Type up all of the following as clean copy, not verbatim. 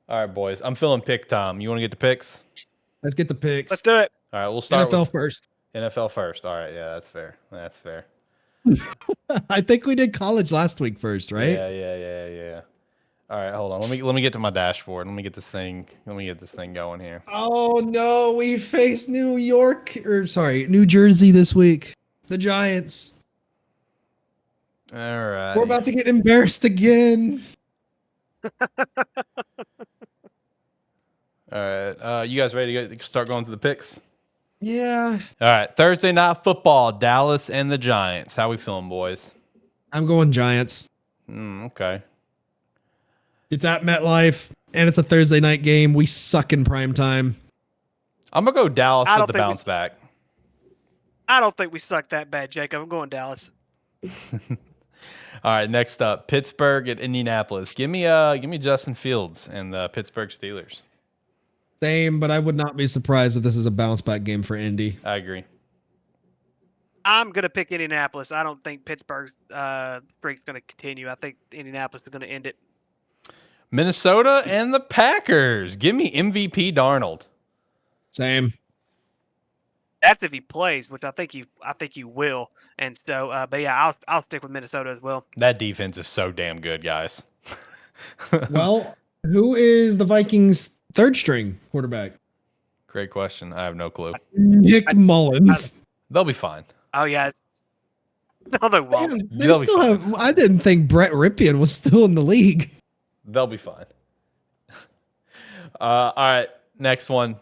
All right, boys. I'm feeling pick time. You want to get the picks? Let's get the picks. Let's do it. All right, we'll start NFL with first. NFL first. All right, yeah, that's fair. That's fair. I think we did college last week first, right? Yeah. All right, hold on. Let me get to my dashboard. Let me get this thing going here. Oh no, we face New Jersey this week. The Giants. All right. We're about to get embarrassed again. All right. You guys ready to start going through the picks? Yeah. All right. Thursday night football, Dallas and the Giants. How we feeling, boys? I'm going Giants. Okay. It's at MetLife, and it's a Thursday night game. We suck in prime time. I'm going to go Dallas with the bounce back. I don't think we suck that bad, Jacob. I'm going Dallas. All right, next up, Pittsburgh at Indianapolis. Give me Justin Fields and the Pittsburgh Steelers. Same, but I would not be surprised if this is a bounce back game for Indy. I agree. I'm going to pick Indianapolis. I don't think Pittsburgh streak's going to continue. I think Indianapolis is going to end it. Minnesota and the Packers. Give me MVP Darnold. Same. That's if he plays, which I think you will. And so, but yeah, I'll stick with Minnesota as well. That defense is so damn good, guys. Well, who is the Vikings' third string quarterback? Great question. I have no clue. Nick Mullins. They'll be fine. Oh yeah. No, they won't. They still have. I didn't think Brett Ripien was still in the league. They'll be fine. All right, next one.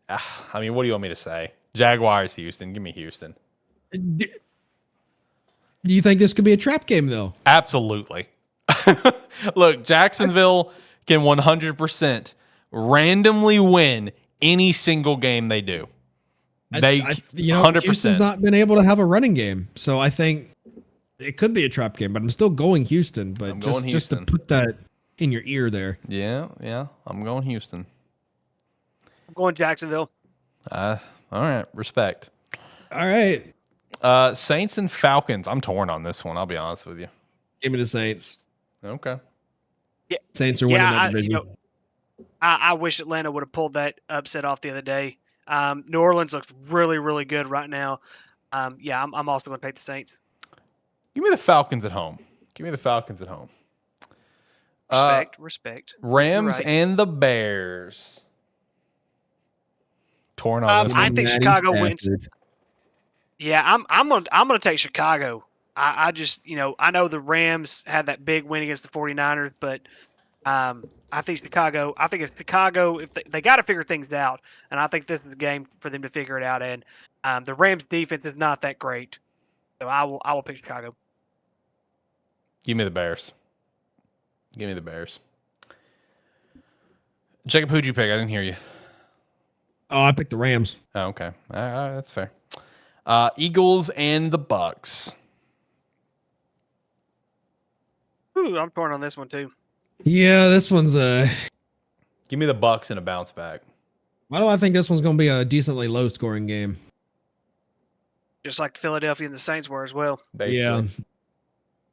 I mean, what do you want me to say? Jaguars, Houston. Give me Houston. Do you think this could be a trap game, though? Absolutely. Look, Jacksonville can 100% randomly win any single game they do. They 100%. Houston's not been able to have a running game, so I think it could be a trap game. But I'm still going Houston. But just to put that in your ear there. Yeah. I'm going Houston. I'm going Jacksonville. All right, respect. All right. Saints and Falcons. I'm torn on this one. I'll be honest with you. Give me the Saints. Okay. Yeah, Saints are winning that division. I wish Atlanta would have pulled that upset off the other day. New Orleans looks really, really good right now. I'm also going to take the Saints. Give me the Falcons at home. Respect. Rams and the Bears. Torn on this one. I think Chicago wins. Yeah, I'm gonna take Chicago. I just I know the Rams had that big win against the 49ers, but I think it's Chicago if they got to figure things out, and I think this is a game for them to figure it out. And the Rams defense is not that great, so I will pick Chicago. Give me the Bears. Jacob, who'd you pick? I didn't hear you. Oh, I picked the Rams. Oh, okay. All right, that's fair. Eagles and the Bucks. Ooh, I'm torn on this one too. Yeah, this one's a. Give me the Bucks and a bounce back. Why do I think this one's going to be a decently low scoring game? Just like Philadelphia and the Saints were as well. Basically. Yeah.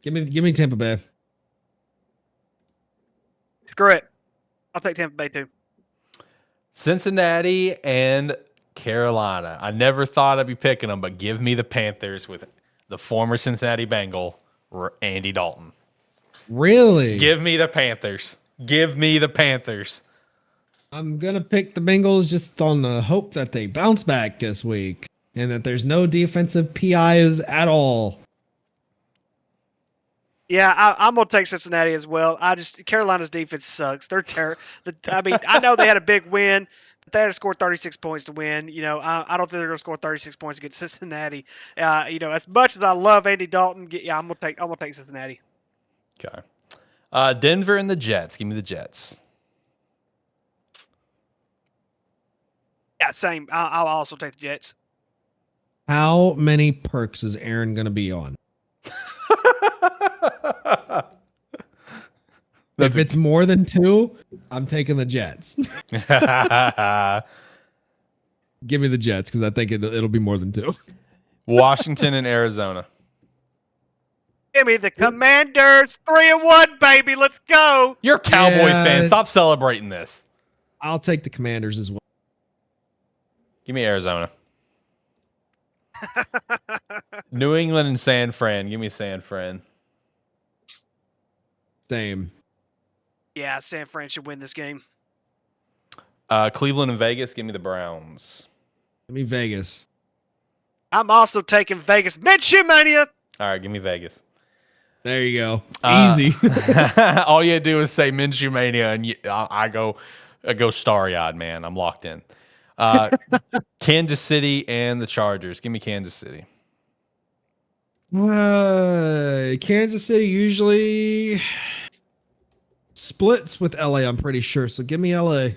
Give me Tampa Bay. Screw it. I'll take Tampa Bay too. Cincinnati and Carolina. I never thought I'd be picking them, but give me the Panthers with the former Cincinnati Bengal, Andy Dalton. Really? Give me the Panthers. I'm going to pick the Bengals just on the hope that they bounce back this week and that there's no defensive PIs at all. Yeah, I'm going to take Cincinnati as well. Carolina's defense sucks. They're terrible. I know they had a big win, but they had to score 36 points to win. I don't think they're going to score 36 points against Cincinnati. As much as I love Andy Dalton, I'm going to take Cincinnati. Okay. Denver and the Jets. Give me the Jets. Yeah, same. I'll also take the Jets. How many perks is Aaron going to be on? If it's more than 2, I'm taking the Jets. Give me the Jets because I think it'll be more than 2. Washington and Arizona. Give me the Commanders. 3-1, baby. Let's go. You're a Cowboys fan. Stop celebrating this. I'll take the Commanders as well. Give me Arizona. New England and San Fran. Give me San Fran. Same. Yeah, San Fran should win this game. Cleveland and Vegas. Give me the Browns. Give me Vegas. I'm also taking Vegas. Minshew Mania. All right, give me Vegas. There you go. Easy. All you do is say Minshew Mania, and I go starry-eyed, man. I'm locked in. Kansas City and the Chargers. Give me Kansas City. Kansas City usually splits with LA, I'm pretty sure. So give me LA.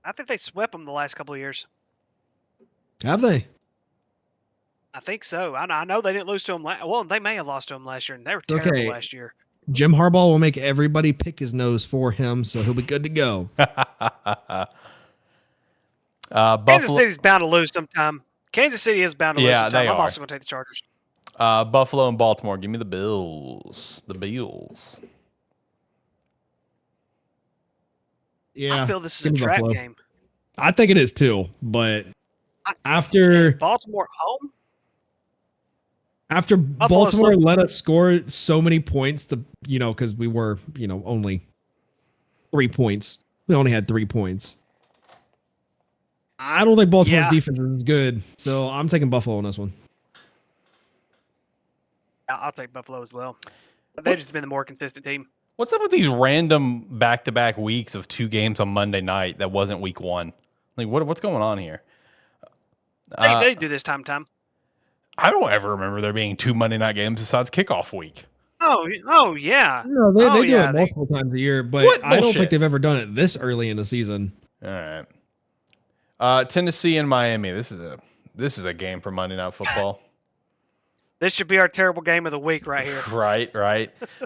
I think they swept them the last couple of years. Have they? I think so. I know they didn't lose to them. Well, they may have lost to them last year, and they were terrible last year. Jim Harbaugh will make everybody pick his nose for him, so he'll be good to go. Kansas City's bound to lose sometime. Kansas City is bound to lose sometime. I'm are. also going to take the Chargers. Buffalo and Baltimore. Give me the Bills. The Bills. Yeah. I feel this is a trap game. I think it is too, but after Baltimore home? After Baltimore let us score so many points to, because we were, only 3 points. We only had 3 points. I don't think Baltimore's defense is good, so I'm taking Buffalo on this one. I'll take Buffalo as well. They've just been the more consistent team. What's up with these random back-to-back weeks of 2 games on Monday night that wasn't week 1? Like, what's going on here? They do this time to time. I don't ever remember there being 2 Monday night games besides kickoff week. Oh yeah. No, they do it multiple times a year, but I don't think they've ever done it this early in the season. All right. Tennessee and Miami. This is a game for Monday Night Football. This should be our terrible game of the week right here. Right.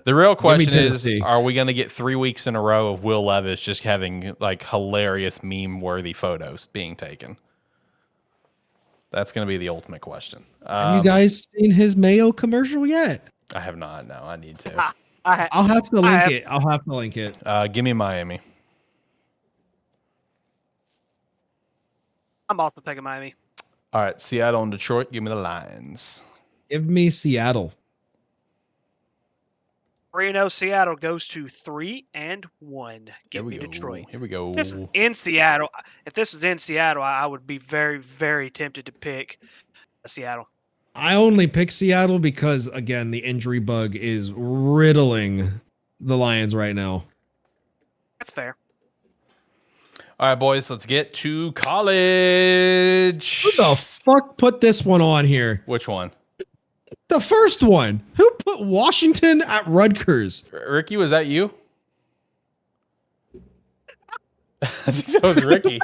The real question is, are we going to get 3 weeks in a row of Will Levis just having like hilarious meme-worthy photos being taken? That's going to be the ultimate question. Have you guys seen his Mayo commercial yet? I have not. No, I need to. I'll have to link it. I'll have to link it. Give me Miami. I'm also taking Miami. All right, Seattle and Detroit. Give me the Lions. Give me Seattle. 3-0 Seattle goes to 3-1. Give me Detroit. Here we go. In Seattle. If this was in Seattle, I would be very, very tempted to pick Seattle. I only pick Seattle because, again, the injury bug is riddling the Lions right now. That's fair. All right, boys, let's get to college. Who the fuck put this one on here? Which one? The first one. Who put Washington at Rutgers? Ricky, was that you? I think that was Ricky.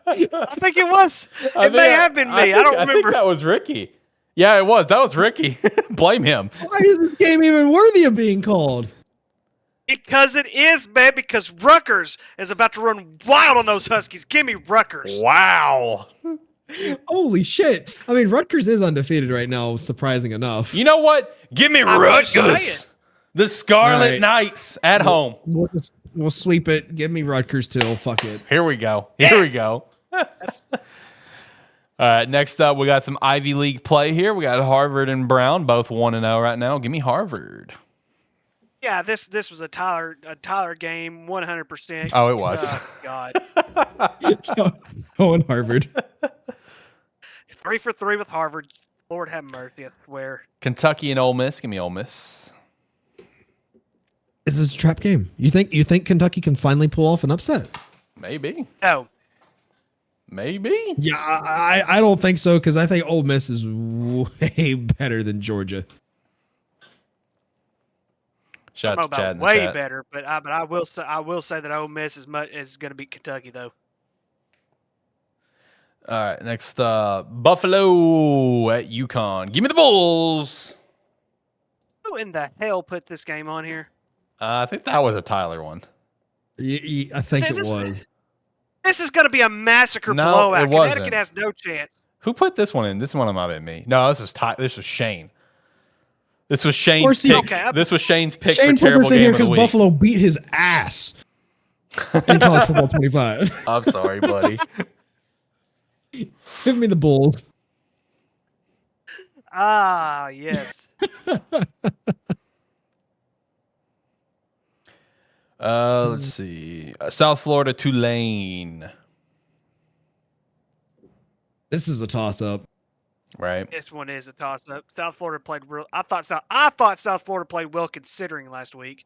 I think it was. It may have been me. I don't remember. I think that was Ricky. Yeah, it was. That was Ricky. Blame him. Why is this game even worthy of being called? Because it is, man. Because Rutgers is about to run wild on those Huskies. Give me Rutgers. Wow. Holy shit. I mean, Rutgers is undefeated right now, surprising enough. You know what? Give me Rutgers. The Scarlet Knights at home. We'll sweep it. Give me Rutgers too. Fuck it. Here we go. Here we go. All right, next up, we got some Ivy League play here. We got Harvard and Brown, both 1-0 right now. Give me Harvard. Yeah, this was a Tyler game, 100%. Oh, it was. God. Going Harvard. 3 for 3 with Harvard. Lord have mercy, I swear. Kentucky and Ole Miss. Give me Ole Miss. Is this a trap game? You think Kentucky can finally pull off an upset? Maybe. No. Maybe. Yeah, I don't think so because I think Ole Miss is way better than Georgia. Shout out to Chad in the way chat. better, but I will say that Ole Miss is going to beat Kentucky though. All right, next Buffalo at UConn. Give me the Bulls. Who in the hell put this game on here? I think that was a Tyler one. I think it was. This is going to be a massacre blowout. It wasn't. Connecticut has no chance. Who put this one in? This one might have been me. No, this is Shane. This was Shane's pick. Okay, this was Shane's pick Shane for terrible game of the week. Buffalo beat his ass in college football 25. I'm sorry, buddy. Give me the Bulls. Ah, yes. Let's see. South Florida, Tulane. This is a toss-up. Right. This one is a toss-up. South Florida played real. I thought South Florida played well considering last week.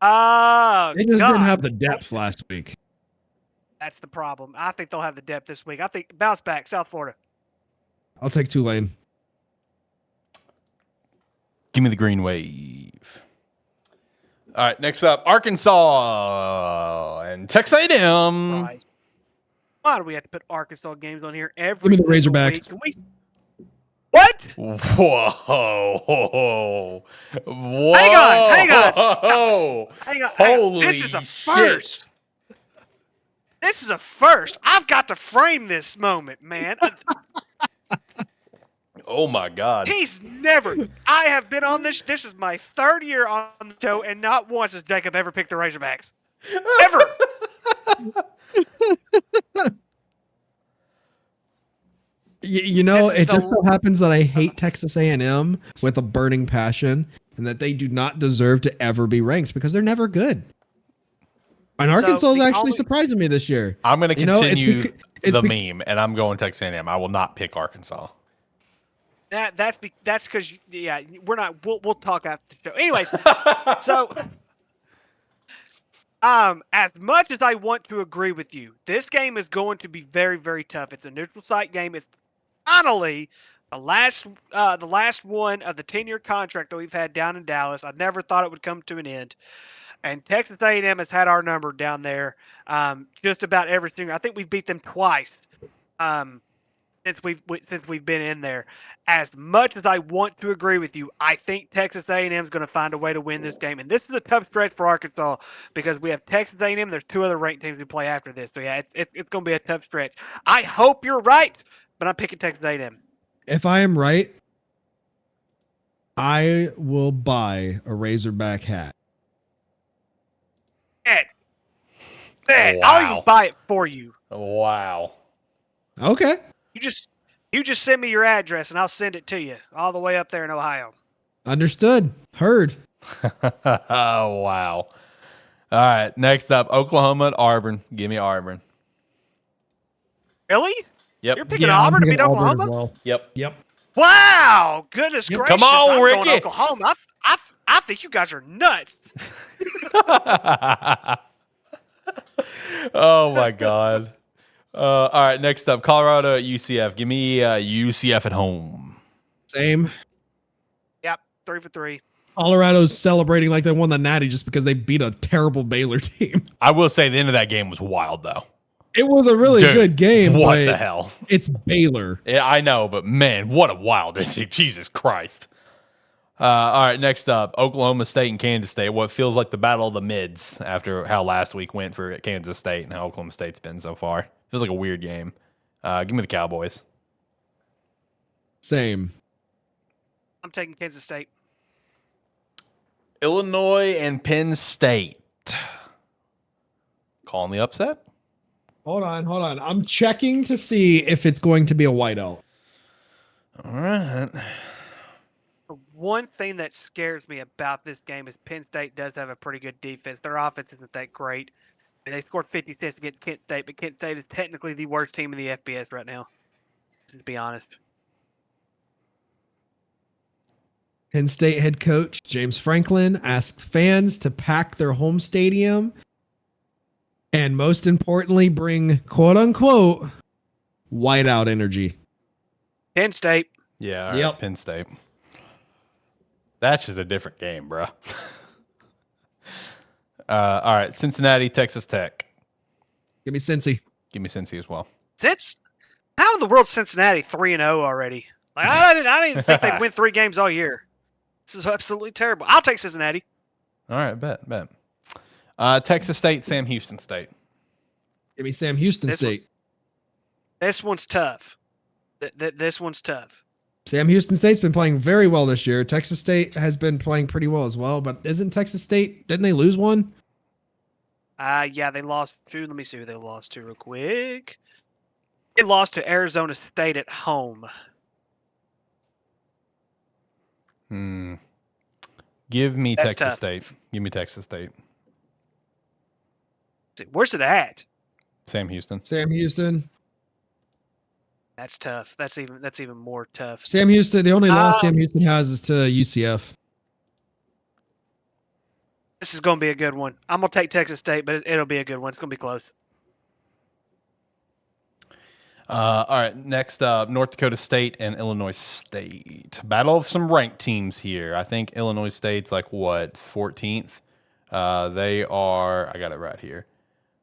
They just didn't have the depth last week. That's the problem. I think they'll have the depth this week. I think bounce back, South Florida. I'll take Tulane. Give me the green wave. All right, next up, Arkansas and Texas A&M. Right. Why do we have to put Arkansas games on here every? Give me the Razorbacks. What? Whoa! Hang on! Stop. Hang on! Holy this is a first. Shit. This is a first. I've got to frame this moment, man. Oh my God! He's never. I have been on this. This is my third year on the show, and not once has Jacob ever picked the Razorbacks. Ever. You know, it just so happens that I hate Texas A&M with a burning passion, and that they do not deserve to ever be ranked because they're never good. And Arkansas is actually surprising me this year. I'm going to continue the meme, and I'm going Texas A&M. I will not pick Arkansas. That's because we're not. We'll talk after the show. Anyways, so as much as I want to agree with you, this game is going to be very, very tough. It's a neutral site game. It's finally the last one of the 10-year contract that we've had down in Dallas. I never thought it would come to an end. And Texas A&M has had our number down there just about every single. I think we've beat them twice since we've been in there. As much as I want to agree with you, I think Texas A&M is going to find a way to win this game. And this is a tough stretch for Arkansas because we have Texas A&M. There's two other ranked teams we play after this. So yeah, it's going to be a tough stretch. I hope you're right, but I'm picking Texas A&M. If I am right, I will buy a Razorback hat. Wow. I'll even buy it for you. Wow. Okay. You just send me your address and I'll send it to you all the way up there in Ohio. Understood. Heard. Oh, wow. All right. Next up, Oklahoma at Auburn. Give me Auburn. Really? Yep. You're picking Auburn to beat Oklahoma? Well. Yep. Wow. Goodness gracious. Come on, I'm Ricky. going Oklahoma. I think you guys are nuts. Oh, my God. All right, next up, Colorado at UCF. Give me UCF at home. Same. Yep, 3 for 3. Colorado's celebrating like they won the Natty just because they beat a terrible Baylor team. I will say the end of that game was wild, though. It was a really good game. What the hell? It's Baylor. Yeah, I know, but man, what a wild ending. Jesus Christ. All right, next up, Oklahoma State and Kansas State. What feels like the battle of the mids after how last week went for Kansas State and how Oklahoma State's been so far. Feels like a weird game. Give me the Cowboys. Same. I'm taking Kansas State. Illinois and Penn State. Calling the upset? Hold on. I'm checking to see if it's going to be a whiteout. All right. One thing that scares me about this game is Penn State does have a pretty good defense. Their offense isn't that great. They scored 50 cents against Kent State, but Kent State is technically the worst team in the FBS right now. To be honest. Penn State head coach James Franklin asked fans to pack their home stadium and most importantly bring quote unquote whiteout energy. Penn State. Yeah, yep. Penn State. That's just a different game, bro. All right, Cincinnati, Texas Tech. Give me Cincy. Give me Cincy as well. How in the world Cincinnati 3-0 already? Like I didn't even think they'd win 3 games all year. This is absolutely terrible. I'll take Cincinnati. All right, bet. Texas State, Sam Houston State. Give me Sam Houston State. This one's tough. This one's tough. Sam Houston State's been playing very well this year. Texas State has been playing pretty well as well, but isn't Texas State, didn't they lose one? Yeah, they lost to, let me see who they lost to real quick. They lost to Arizona State at home. Give me That's Texas tough. State. Give me Texas State. Where's it at? Sam Houston. Sam Houston. That's tough. That's even more tough. Sam Houston, the only loss Sam Houston has is to UCF. This is going to be a good one. I'm going to take Texas State, but it'll be a good one. It's going to be close. All right, next up, North Dakota State and Illinois State. Battle of some ranked teams here. I think Illinois State's like, what, 14th? They are, I got it right here.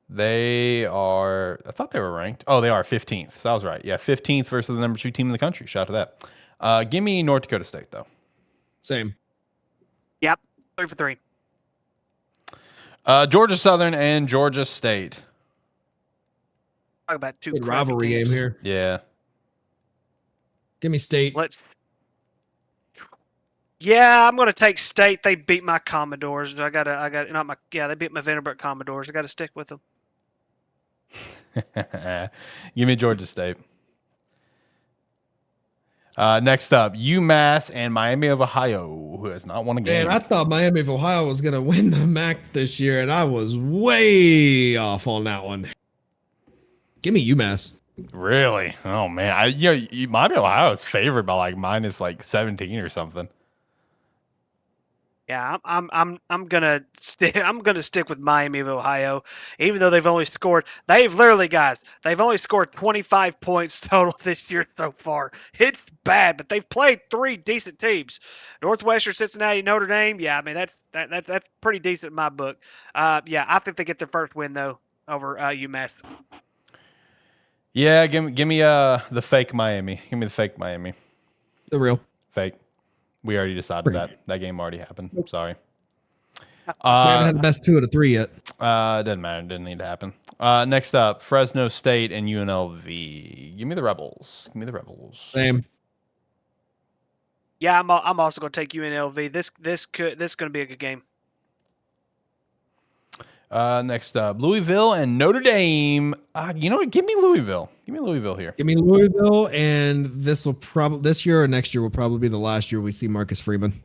They are, I thought they were ranked. Oh, they are 15th. So I was right. Yeah, 15th versus the number 2 team in the country. Shout out to that. Give me North Dakota State, though. Same. Yep, 3 for 3. Georgia Southern and Georgia State. Talk about two good rivalry games. game here. Yeah. Give me State. Yeah, I'm going to take State. They beat my Commodores. They beat my Vanderbilt Commodores. I got to stick with them. Give me Georgia State. Next up, UMass and Miami of Ohio, who has not won a game. Man, I thought Miami of Ohio was going to win the MAC this year, and I was way off on that one. Give me UMass. Really? Oh man, Miami of Ohio is favored by like minus like 17 or something. Yeah, I'm gonna stick with Miami of Ohio, even though they've only scored 25 points total this year so far. It's bad, but they've played 3 decent teams: Northwestern, Cincinnati, Notre Dame. Yeah, I mean that's pretty decent in my book. Yeah, I think they get their first win though over UMass. Yeah, give me the fake Miami. Give me the fake Miami. The real fake. We already decided that. That game already happened. Sorry. We haven't had the best 2 out of 3 yet. Doesn't matter. Didn't need to happen. Next up, Fresno State and UNLV. Give me the Rebels. Give me the Rebels. Same. Yeah, I'm also going to take UNLV. This going to be a good game. Next up, Louisville and Notre Dame. You know what? Give me Louisville. Give me Louisville here. Give me Louisville, and this year or next year will probably be the last year we see Marcus Freeman.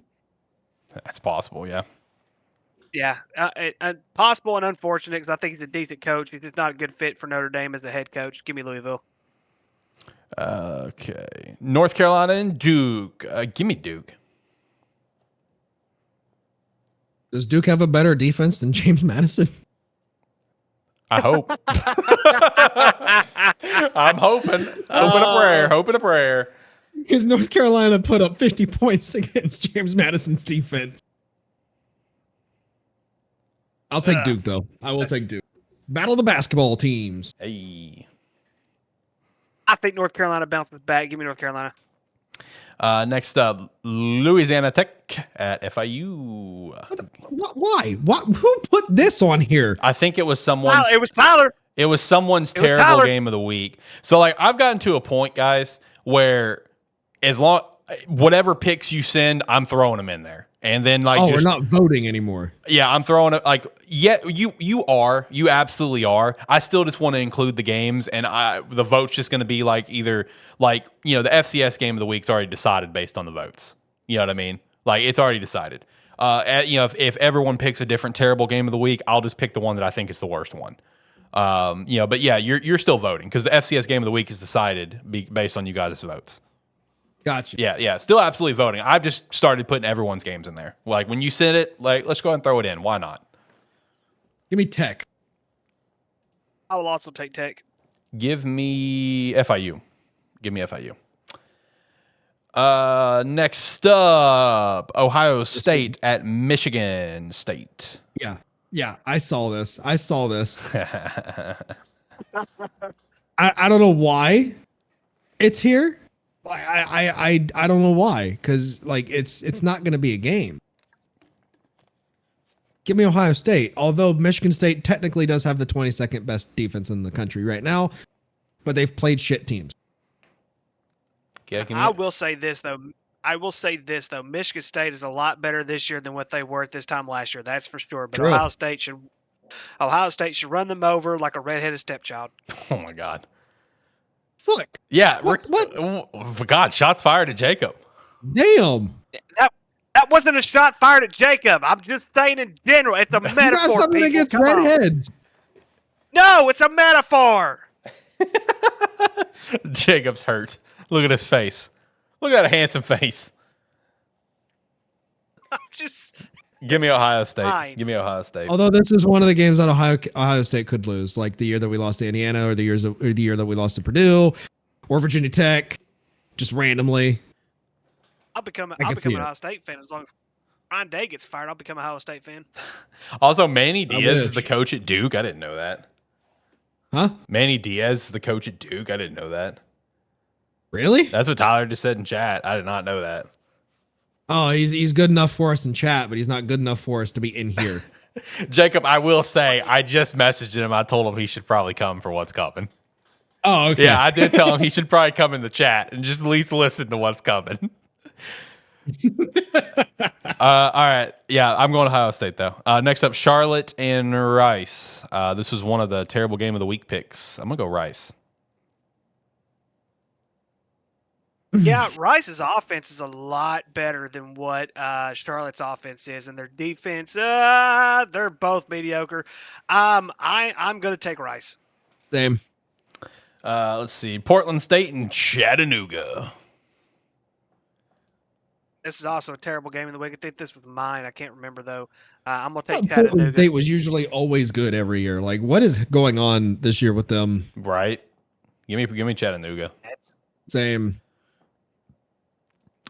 That's possible, yeah. Yeah, possible and unfortunate because I think he's a decent coach. He's just not a good fit for Notre Dame as a head coach. Give me Louisville. Okay. North Carolina and Duke. Give me Duke. Does Duke have a better defense than James Madison? I hope. I'm hoping. Hoping a prayer. Because North Carolina put up 50 points against James Madison's defense. I'll take Duke, though. I will take Duke. Battle of the basketball teams. Hey. I think North Carolina bounces back. Give me North Carolina. Next up, Louisiana Tech at FIU. Why? Who put this on here? I think it was someone's. It was Tyler. It was someone's terrible game of the week. So, like, I've gotten to a point, guys, where whatever picks you send, I'm throwing them in there. And then, like, we're not voting anymore. Yeah, I'm throwing it. Like, yeah, you absolutely are. I still just want to include the games, and the vote's just going to be like either like the FCS game of the week's already decided based on the votes. You know what I mean? Like, it's already decided. If everyone picks a different terrible game of the week, I'll just pick the one that I think is the worst one. But yeah, you're still voting because the FCS game of the week is decided based on you guys' votes. Gotcha. Yeah. Still absolutely voting. I've just started putting everyone's games in there. Like, when you send it, like, let's go ahead and throw it in. Why not? Give me Tech. I will also take Tech. Give me FIU. Next up, Ohio State at Michigan State. Yeah. I saw this. I don't know why it's here. I don't know why, because like it's not going to be a game. Give me Ohio State, although Michigan State technically does have the 22nd best defense in the country right now, but they've played shit teams. Yeah, I will say this though. Michigan State is a lot better this year than what they were at this time last year. That's for sure. But True. Ohio State should run them over like a redheaded stepchild. Oh my God. Fuck. Yeah. What? God, shots fired at Jacob. Damn. That wasn't a shot fired at Jacob. I'm just saying in general. It's a metaphor. You got something people. against Come on. redheads? No, it's a metaphor. Jacob's hurt. Look at his face. Look at that handsome face. I'm just. Give me Ohio State. Fine. Give me Ohio State. Although this is one of the games that Ohio State could lose, like the year that we lost to Indiana, or the year that we lost to Purdue, or Virginia Tech, just randomly. I'll become an Ohio State fan as long as Ryan Day gets fired. I'll become an Ohio State fan. Also, Manny Diaz is the coach at Duke. I didn't know that. Huh? Manny Diaz is the coach at Duke. I didn't know that. Really? That's what Tyler just said in chat. I did not know that. Oh, he's good enough for us in chat, but he's not good enough for us to be in here. Jacob, I will say, I just messaged him. I told him he should probably come for what's coming. Oh, okay. Yeah, I did tell him he should probably come in the chat and just at least listen to what's coming. All right. Yeah, I'm going to Ohio State, though. Next up, Charlotte and Rice. This was one of the terrible game of the week picks. I'm going to go Rice. Yeah, Rice's offense is a lot better than what Charlotte's offense is, and their defense, they're both mediocre. I'm going to take Rice. Same. Let's see. Portland State and Chattanooga. This is also a terrible game of the week. I think this was mine. I can't remember, though. I'm going to take Portland Chattanooga. State was usually always good every year. Like, what is going on this year with them? Right. Give me Chattanooga. Same.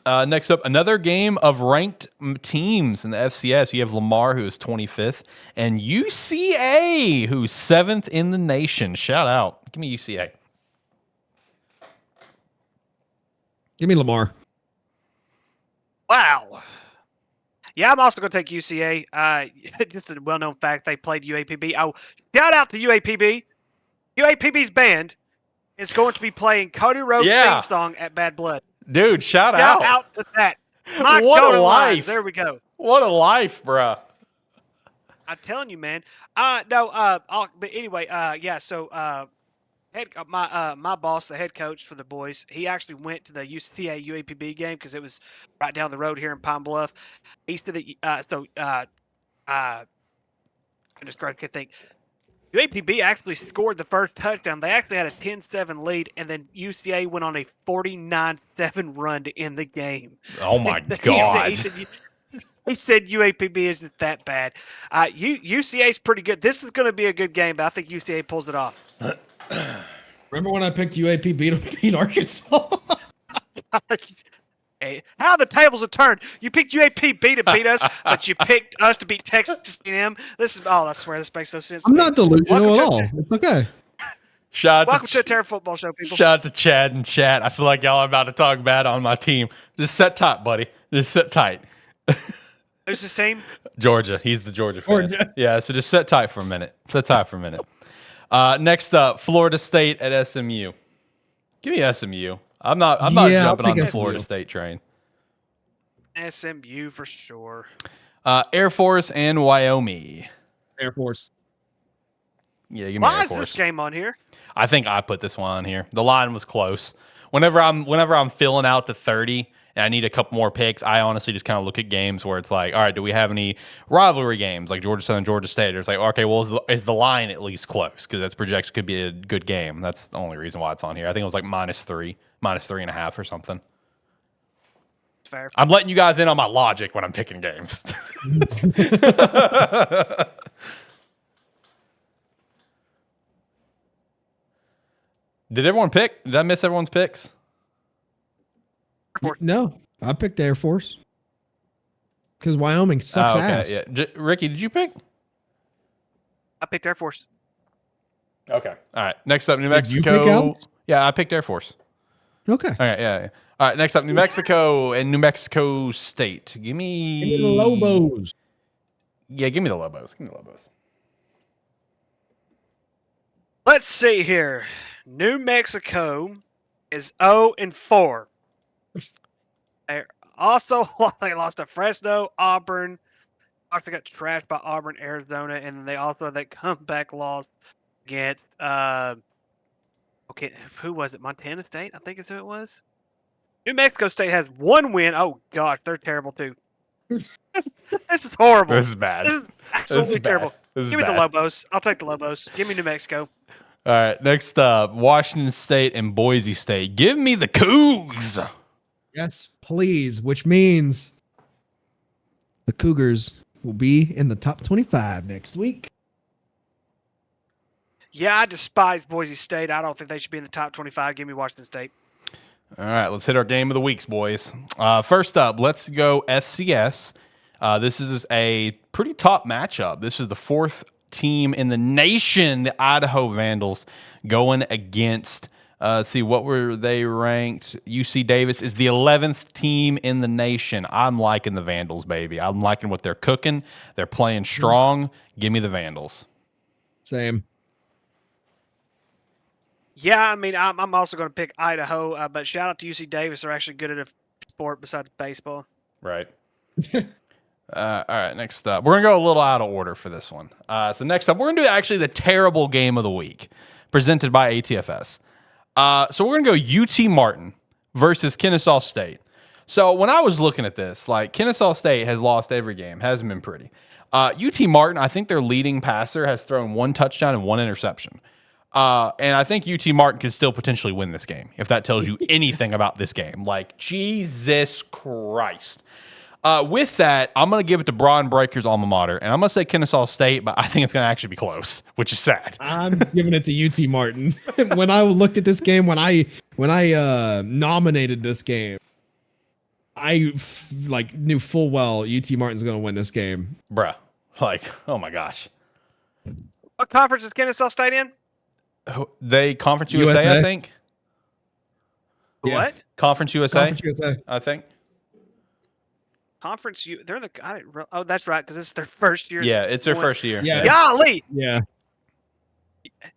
Next up, another game of ranked teams in the FCS. You have Lamar, who is 25th, and UCA, who's 7th in the nation. Shout out. Give me UCA. Give me Lamar. Wow. Yeah, I'm also going to take UCA. Just a well-known fact, they played UAPB. Oh, shout out to UAPB. UAPB's band is going to be playing Cody Rhodes' theme song at Bad Blood. Dude, shout out. Shout out to that. My what a life. Lines. There we go. What a life, bruh. I'm telling you, man. But anyway, yeah, so my boss, the head coach for the boys, he actually went to the UCA UAPB game because it was right down the road here in Pine Bluff. He said that I just tried to think. UAPB actually scored the first touchdown. They actually had a 10-7 lead, and then UCA went on a 49-7 run to end the game. Oh, my God. He said UAPB isn't that bad. UCA is pretty good. This is going to be a good game, but I think UCA pulls it off. Remember when I picked UAPB to beat Arkansas? Hey, how the tables have turned. You picked UAPB to beat us, but you picked us to beat Texas A&M. This is I swear this makes no sense. I'm not delusional at all. It's okay. Welcome to the Terra Football Show, people. Shout out to Chad and chat. I feel like y'all are about to talk bad on my team. Just sit tight, buddy. Just sit tight. Who's the team? Georgia. He's the Georgia fan. Yeah, so just sit tight for a minute. Next up, Florida State at SMU. Give me SMU. I'm not jumping on the Florida State train. SMU for sure. Air Force and Wyoming. Air Force. Yeah, give me Air Force. Why is this game on here? I think I put this one on here. The line was close. Whenever I'm filling out the 30 and I need a couple more picks, I honestly just kind of look at games where it's like, all right, do we have any rivalry games like Georgia Southern, Georgia State? It's like, okay, well, is the line at least close? Because that's projected could be a good game. That's the only reason why it's on here. I think it was like -3.5 or something. Fair. I'm letting you guys in on my logic when I'm picking games. Did everyone pick? Did I miss everyone's picks? No, I picked Air Force because Wyoming sucks ass. Yeah. Ricky, did you pick? I picked Air Force. Okay. All right. Next up, New Mexico. Yeah, I picked Air Force. Okay. All right. Yeah. All right. Next up, New Mexico and New Mexico State. Give me the Lobos. Yeah, give me the Lobos. Let's see here. New Mexico is 0-4. They also they lost to Fresno, Auburn. Also got trashed by Auburn, Arizona, and then they also had that comeback loss against okay, who was it? Montana State, I think is who it was. New Mexico State has one win. Oh gosh, they're terrible too. This is horrible. This is bad. This is absolutely terrible. Give me the Lobos. I'll take the Lobos. Give me New Mexico. All right, next up, Washington State and Boise State. Give me the Cougs. Yes, please, which means the Cougars will be in the top 25 next week. Yeah, I despise Boise State. I don't think they should be in the top 25. Give me Washington State. All right, let's hit our game of the weeks, boys. First up, let's go FCS. This is a pretty top matchup. This is the fourth team in the nation, the Idaho Vandals, going against, let's see, what were they ranked? UC Davis is the 11th team in the nation. I'm liking the Vandals, baby. I'm liking what they're cooking. They're playing strong. Give me the Vandals. Same. Yeah, I mean, I'm also going to pick Idaho, but shout out to UC Davis. They're actually good at a sport besides baseball. Right. All right, next up. We're going to go a little out of order for this one. So next up, we're going to do actually the terrible game of the week presented by ATFS. So we're going to go UT Martin versus Kennesaw State. So when I was looking at this, like Kennesaw State has lost every game, hasn't been pretty. UT Martin, I think their leading passer has thrown one touchdown and one interception. And I think UT Martin could still potentially win this game, if that tells you anything about this game. Like, Jesus Christ. With that, I'm going to give it to Braun Breaker's alma mater, and I'm going to say Kennesaw State, but I think it's going to actually be close, which is sad. I'm giving it to UT Martin. When I looked at this game, when I nominated this game, I knew full well UT Martin's going to win this game. Bruh. Like, oh my gosh. What conference is Kennesaw State in? They Conference USA, I think. Yeah. What? Conference USA? Conference USA. I think. Conference they're the oh, that's right, because it's their first year. Yeah, it's their first year. Yeah. Golly. Yeah.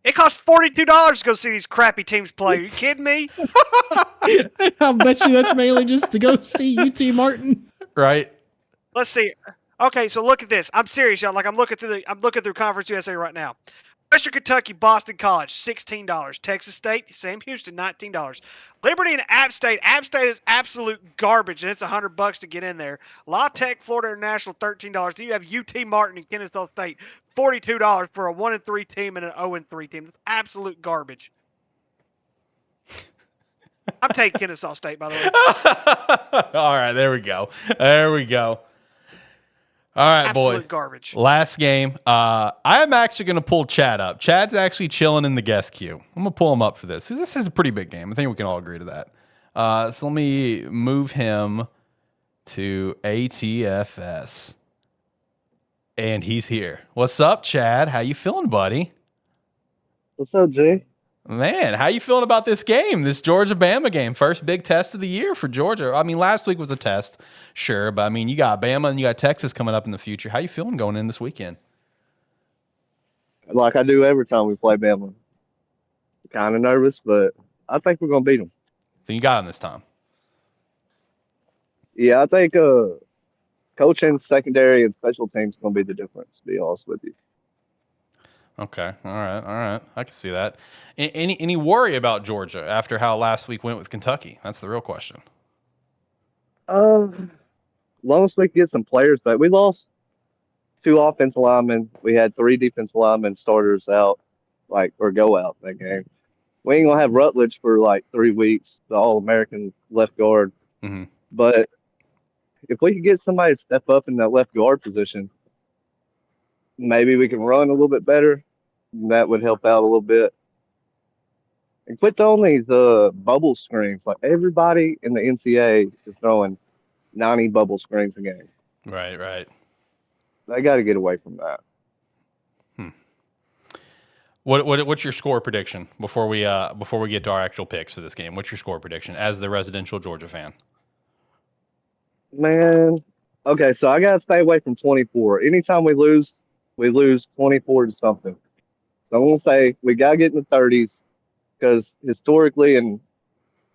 It costs $42 to go see these crappy teams play. Are you kidding me? I bet you that's mainly just to go see UT Martin. Right. Let's see. Okay, so look at this. I'm serious, y'all. Like I'm looking through Conference USA right now. Western Kentucky, Boston College, $16. Texas State, Sam Houston, $19. Liberty and App State. App State is absolute garbage, and it's $100 to get in there. La Tech, Florida International, $13. Then you have UT Martin and Kennesaw State, $42 for a 1-3 team and an 0-3 team. That's absolute garbage. I'm taking Kennesaw State, by the way. All right, there we go. There we go. All right, absolute boy. Garbage. Last game. I am actually going to pull Chad up. Chad's actually chilling in the guest queue. I'm going to pull him up for this. This is a pretty big game. I think we can all agree to that. So let me move him to ATFS. And he's here. What's up, Chad? How you feeling, buddy? What's up, Jay? Man, how you feeling about this game, this Georgia-Bama game? First big test of the year for Georgia. I mean, last week was a test, sure, but I mean, you got Bama and you got Texas coming up in the future. How you feeling going in this weekend? Like I do every time we play Bama. Kind of nervous, but I think we're going to beat them. Then you got them this time. Yeah, I think coaching, secondary, and special teams is going to be the difference, to be honest with you. Okay. All right. I can see that. Any worry about Georgia after how last week went with Kentucky? That's the real question. Long as we can get some players back. We lost 2 offensive linemen. We had 3 defensive linemen starters out, or go out that game. We ain't going to have Rutledge for 3 weeks, the All-American left guard. Mm-hmm. But if we could get somebody to step up in that left guard position, maybe we can run a little bit better. That would help out a little bit. And quit throwing these bubble screens. Like everybody in the NCAA is throwing 90 bubble screens a game. Right. They got to get away from that. What's your score prediction before we get to our actual picks for this game? What's your score prediction as the residential Georgia fan? Man, okay, so I gotta stay away from 24. Anytime we lose 24 to something. So I'm gonna say we gotta get in the 30s because historically and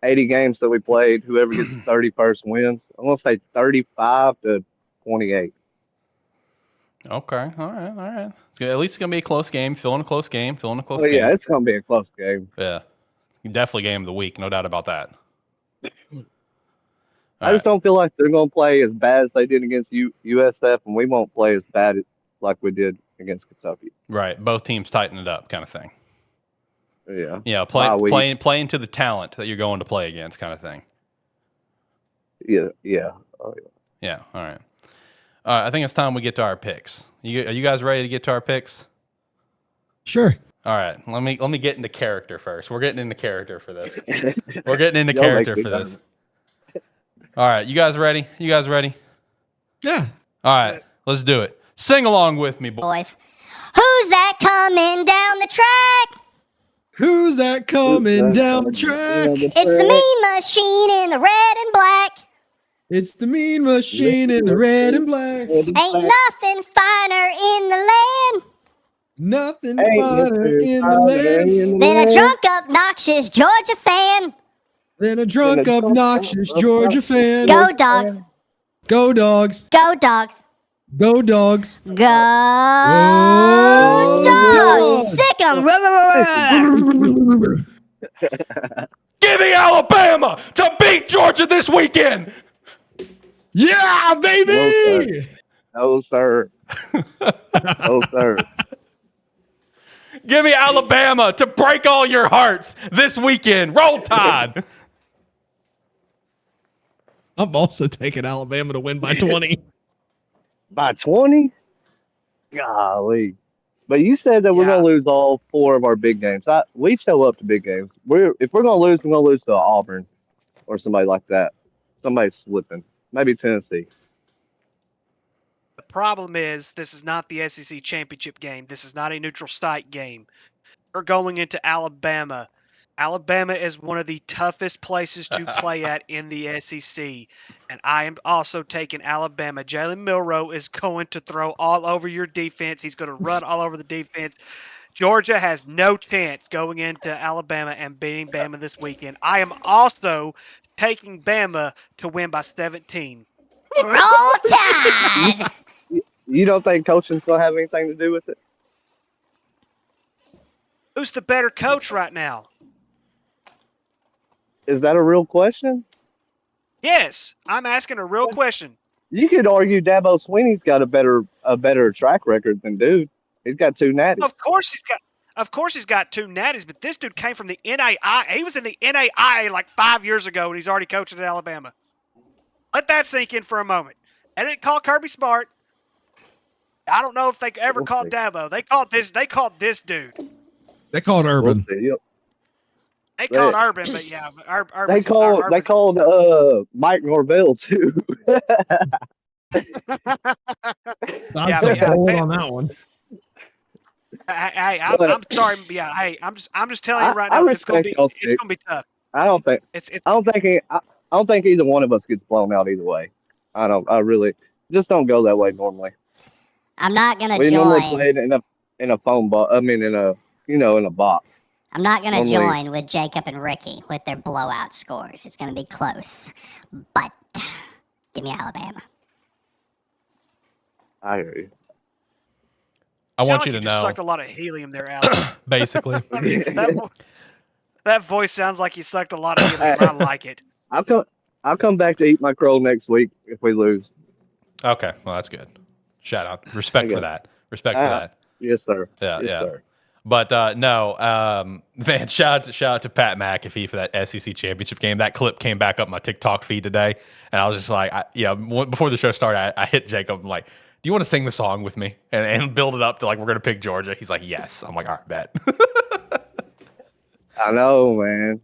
80 games that we played, whoever gets 31st wins. I'm gonna say 35-28. Okay. All right. At least it's gonna be a close game. Feeling a close game. Oh yeah, it's gonna be a close game. Yeah. Definitely game of the week. No doubt about that. I just don't feel like they're gonna play as bad as they did against USF, and we won't play as bad like we did against Kentucky. Right. Both teams tighten it up, kind of thing. Yeah. Yeah. Playing to the talent that you're going to play against, kind of thing. Yeah. Yeah. Oh, yeah. Yeah. All right. I think it's time we get to our picks. Are you guys ready to get to our picks? Sure. All right. Let me get into character first. We're getting into character for this. We're getting into character for this. All right. You guys ready? Yeah. All right. Let's do it. Sing along with me, boys. Who's that coming down the track? Who's that coming down the track? It's the mean machine in the red and black. It's the mean machine in the red and black. Ain't nothing finer in the land Nothing finer in the land than a drunk, obnoxious Georgia fan. than a drunk, obnoxious Georgia fan. Go Dogs. Go Dogs. Go Dogs. Go Dogs. Go Dogs. Sick 'em. Give me Alabama to beat Georgia this weekend. Yeah, baby. No, sir. No, sir. Give me Alabama to break all your hearts this weekend. Roll Tide. I'm also taking Alabama to win by 20. By 20? Golly. But you said that we're going to lose all 4 of our big games. We show up to big games. If we're going to lose, we're going to lose to Auburn or somebody like that. Somebody's slipping. Maybe Tennessee. The problem is this is not the SEC championship game. This is not a neutral site game. We're going into Alabama. Alabama is one of the toughest places to play at in the SEC. And I am also taking Alabama. Jalen Milroe is going to throw all over your defense. He's going to run all over the defense. Georgia has no chance going into Alabama and beating Bama this weekend. I am also taking Bama to win by 17. Roll Tide. You don't think coaching's going to have anything to do with it? Who's the better coach right now? Is that a real question? Yes, I'm asking a real question. You could argue Dabo Swinney's got a better track record than dude. He's got 2 natties. Of course he's got 2 natties, but this dude came from the NAI. He was in the NAI like 5 years ago, and he's already coaching at Alabama. Let that sink in for a moment. They didn't call Kirby Smart. I don't know if they ever called Dabo. They called this dude. They called Urban. They called Urban, but yeah, They called Mike Norvell too. I'm on that one. Hey, I'm sorry. Yeah, hey, I'm just telling you right now, it's gonna be tough. I don't think either one of us gets blown out either way. I really just don't go that way normally. I'm not gonna we join. Normally play it in a phone box. I mean, in a box. I'm not gonna join with Jacob and Ricky with their blowout scores. It's gonna be close, but give me Alabama. I hear you. I want you to know. Just sucked a lot of helium there, Alex. Basically. That voice sounds like you sucked a lot of helium. I like it. I'll come back to eat my crow next week if we lose. Okay, well that's good. Shout out, respect for that. Respect for that. Yes, sir. Yeah, yes, yeah. Sir. But no, man, shout out to Pat McAfee for that SEC championship game. That clip came back up my TikTok feed today, and I was just like, before the show started, I hit Jacob. I'm like, do you want to sing the song with me and build it up to like we're gonna pick Georgia? He's like, yes. I'm like, all right, bet. I know, man.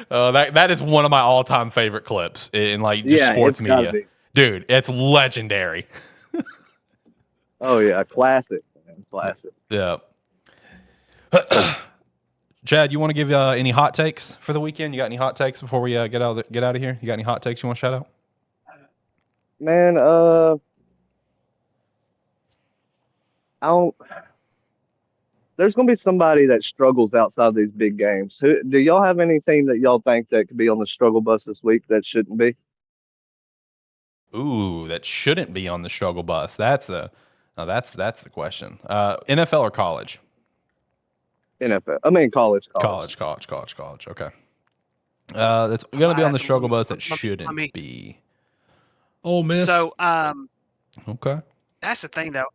That is one of my all-time favorite clips in like just sports media, dude. It's legendary. Oh yeah, classic, man. Classic. Yeah. Chad, you want to give any hot takes for the weekend? You got any hot takes before we get out of here? You got any hot takes you want to shout out? Man, I there's going to be somebody that struggles outside these big games. Do y'all have any team that y'all think that could be on the struggle bus this week that shouldn't be? Ooh, that shouldn't be on the struggle bus. That's the question. NFL or college? NFL. I mean, college. College. Okay. That's going to be on the struggle bus that shouldn't be. Ole Miss. So, okay. That's the thing, though.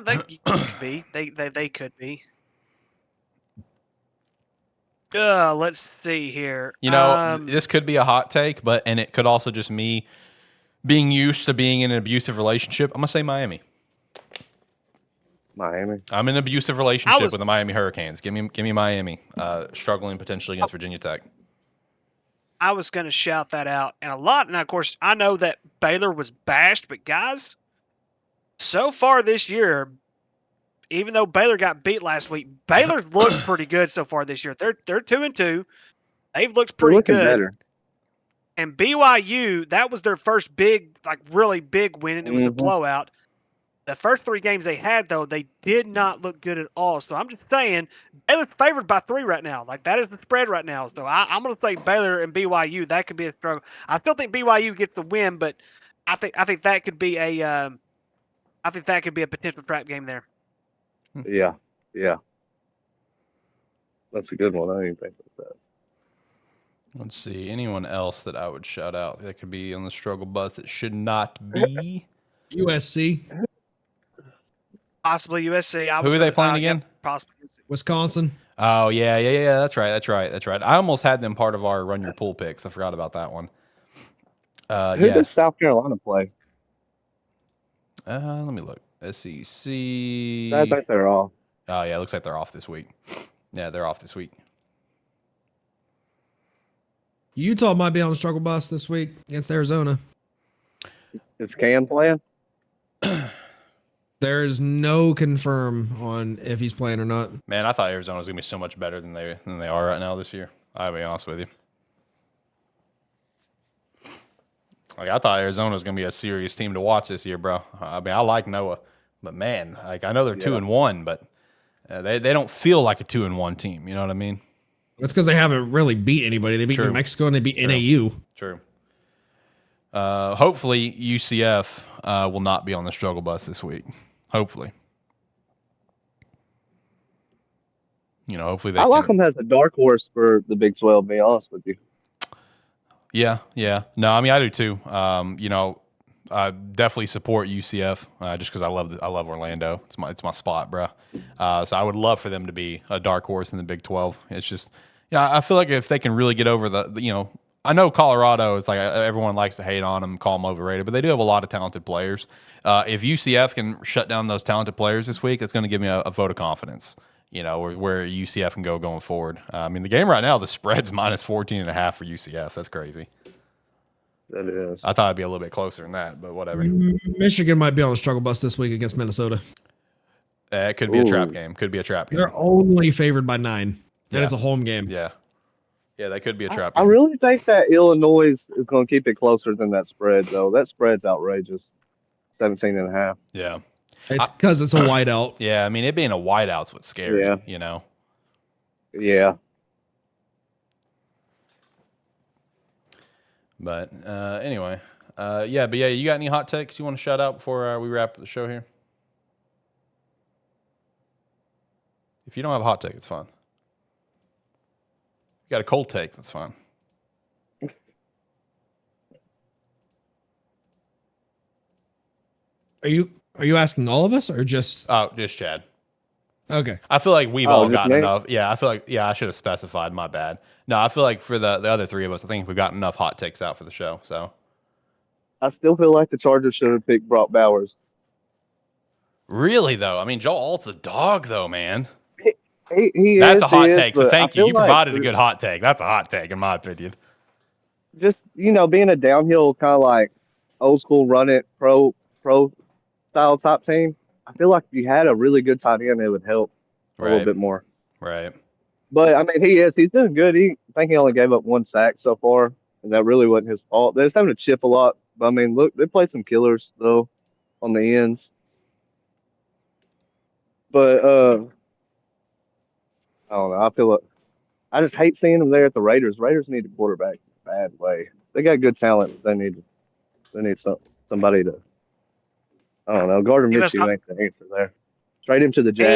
They could be. They could be. Let's see here. You know, this could be a hot take, and it could also just me being used to being in an abusive relationship. I'm gonna say Miami. Miami. I'm in an abusive relationship with the Miami Hurricanes. Give me Miami. Struggling potentially against Virginia Tech. I was gonna shout that out, and a lot. Now, of course, I know that Baylor was bashed, but guys, so far this year, even though Baylor got beat last week, Baylor's looked pretty good so far this year. They're 2-2. They've looked pretty good. Better. And BYU, that was their first big, like really big win, and it was a blowout. The first 3 games they had, though, they did not look good at all. So I'm just saying, Baylor's favored by 3 right now. Like, that is the spread right now. So I'm going to say Baylor and BYU. That could be a struggle. I still think BYU gets the win, but I think that could be a potential trap game there. Yeah. That's a good one. I didn't think of that. Let's see. Anyone else that I would shout out that could be on the struggle bus that should not be? USC. Possibly USC. Who are they playing again? Possibly Wisconsin. Oh, yeah. That's right. I almost had them part of our Run Your Pool picks. I forgot about that one. Who does South Carolina play? Let me look. SEC. I think they're off. Oh, yeah. It looks like they're off this week. Yeah, they're off this week. Utah might be on the struggle bus this week against Arizona. Is Cam playing? There is no confirm on if he's playing or not. Man, I thought Arizona was going to be so much better than they are right now this year. I'll be honest with you. Like, I thought Arizona was going to be a serious team to watch this year, bro. I mean, I like Noah, but man, like I know they're 2-1, but they don't feel like a 2-1 team. You know what I mean? That's because they haven't really beat anybody. They beat New Mexico and they beat NAU. True. Hopefully UCF will not be on the struggle bus this week. Hopefully. You know, hopefully they I like them as a dark horse for the Big 12, to be honest with you. Yeah. No, I mean, I do too. You know, I definitely support UCF just because I love Orlando. It's my spot, bro. So I would love for them to be a dark horse in the Big 12. It's just, I feel like if they can really get over the I know Colorado is like everyone likes to hate on them, call them overrated, but they do have a lot of talented players. If UCF can shut down those talented players this week, it's going to give me a vote of confidence. You know, where UCF can go going forward. I mean, the game right now, the spread's minus 14.5 for UCF. That's crazy. That is. I thought it'd be a little bit closer than that, but whatever. Michigan might be on the struggle bus this week against Minnesota. It could be a trap game. They're only favored by 9, and it's a home game. Yeah, that could be a trap game. I really think that Illinois is going to keep it closer than that spread, though. That spread's outrageous. 17.5. Yeah. It's because it's a whiteout. Yeah, I mean, it being a whiteout's what's scary, you know? Yeah. But anyway, you got any hot takes you want to shout out before we wrap the show here? If you don't have a hot take, it's fine. If you got a cold take, that's fine. Are you asking all of us or just? Oh, just Chad. Okay. I feel like we've all gotten enough. Yeah, I feel like I should have specified. My bad. No, I feel like for the other 3 of us, I think we've got enough hot takes out for the show. So I still feel like the Chargers should have picked Brock Bowers. Really though, I mean, Joe Alt's a dog though, man. That's a hot take. So thank you. You provided a good hot take. That's a hot take in my opinion. Just being a downhill kind of like old school run it pro style type team, I feel like if you had a really good tight end, it would help a little bit more. Right. But I mean, he's doing good. I think he only gave up 1 sack so far, and that really wasn't his fault. They're just having to chip a lot. But I mean, look, they played some killers though on the ends. But I don't know. I feel like I just hate seeing them there at the Raiders. Raiders need a quarterback in a bad way. They got good talent, but they need somebody to. I don't know. Gardner Minshew ain't the answer there. Trade him to the Jags.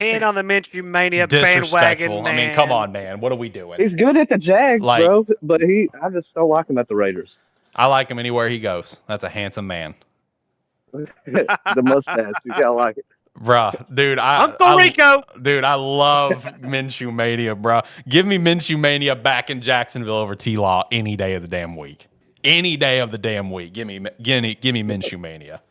He ain't on the Minshew Mania Disrespectful. bandwagon, man. I mean, come on, man. What are we doing? He's good at the Jags, bro, but I just don't like him at the Raiders. I like him anywhere he goes. That's a handsome man. The mustache, you gotta like it. Bruh, dude, Uncle Rico. Dude, I love Minshew Mania, bruh. Give me Minshew Mania back in Jacksonville over T-Law any day of the damn week. Any day of the damn week. Give me Minshew Mania.